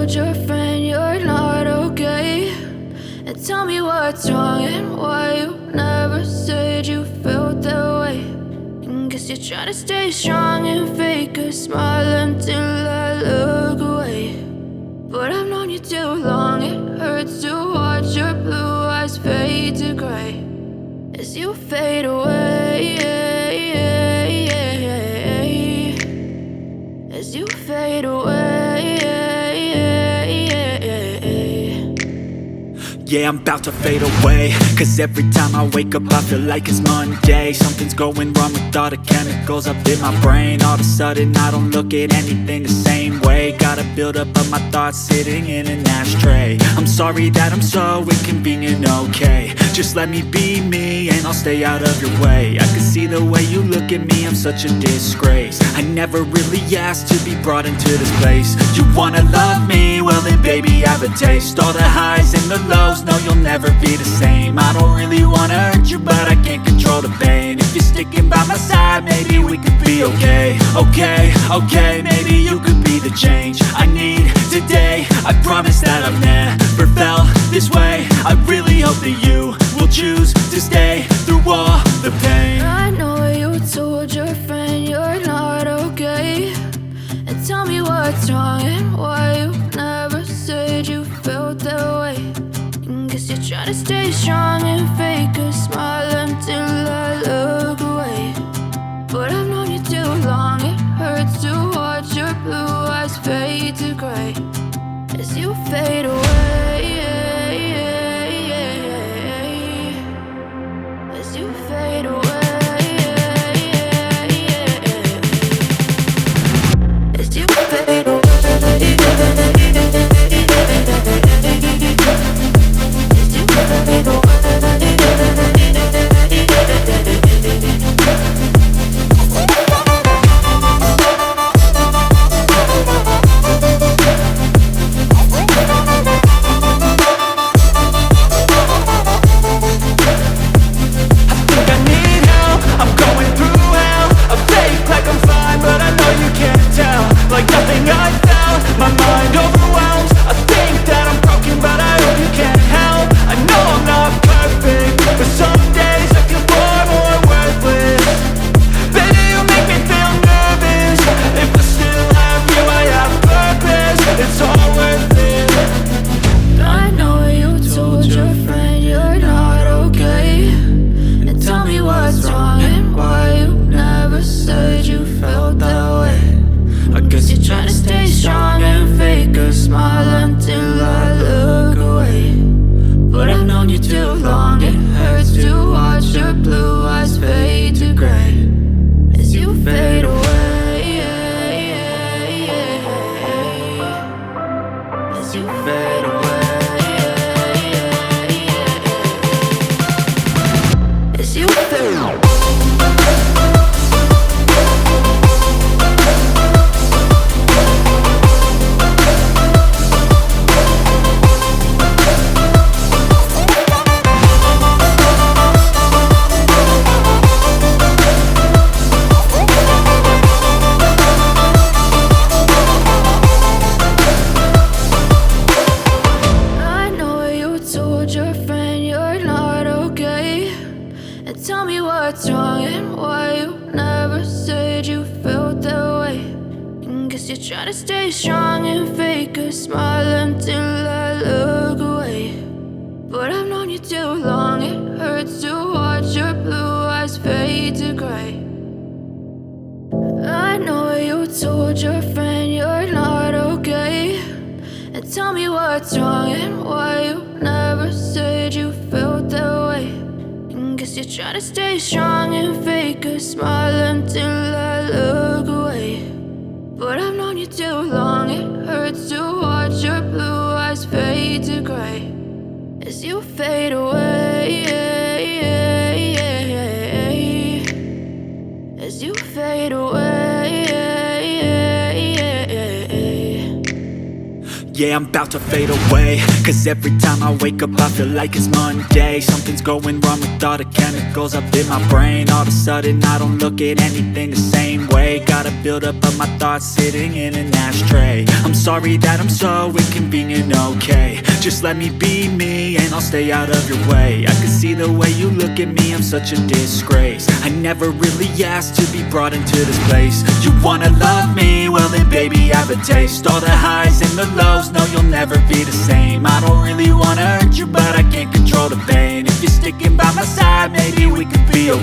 told your friend you're not okay? And tell me what's wrong and why you never said you felt that way. And guess you're trying to stay strong and fake a smile until I look away. But I've known you too long, it hurts to watch your blue eyes fade to gray as you fade away, as you fade away. Yeah, I'm about to fade away, cause every time I wake up I feel like it's Monday. Something's going wrong with all the chemicals up in my brain. All of a sudden I don't look at anything the same way. Got a buildup of my thoughts sitting in an ashtray. I'm sorry that I'm so inconvenient, okay? Just let me be me and I'll stay out of your way. I can see the way you look at me, I'm such a disgrace. I never really asked to be brought into this place. You wanna love me? Well then baby, have a taste. All the highs and the lows, no, you'll never be the same. I don't really wanna hurt you, but I can't control the pain. If you're sticking by my side, maybe we could be okay. Okay, maybe you could be the change I need today. I promise that I've never felt this way. I really hope that you will choose to stay through all the pain. I know you told your friend you're not okay. And tell me what's wrong and why you never said you felt that way. Guess you're trying to stay strong and fake a smile until I look away. But I've known you too long, it hurts to watch your blue eyes fade to gray as you fade away, as you fade away, as you fade away. Tell me what's wrong and why you never said you felt that way. And guess you're trying to stay strong and fake a smile until I look away. But I've known you too long, it hurts to watch your blue eyes fade to gray. I know you told your friend you're not okay. And tell me what's wrong and why you never said you felt that way. Guess you're trying to stay strong and fake a smile until I look away. But I've known you too long, it hurts to watch your blue eyes fade to gray as you fade away, as you fade away. Yeah, I'm about to fade away, cause every time I wake up I feel like it's Monday. Something's going wrong with all the chemicals up in my brain. All of a sudden I don't look at anything the same way. Got a buildup of my thoughts sitting in an ashtray. I'm Sorry that I'm so inconvenient, okay. Just let me be me and I'll stay out of your way. I can see the way you look at me, I'm such a disgrace. I never really asked to be brought into this place. You wanna love me? Well then baby, have a taste. All the highs and the lows, no you'll never be the same. I don't really wanna hurt you, but I can't control the pain. If you're sticking by my side, maybe we could be okay.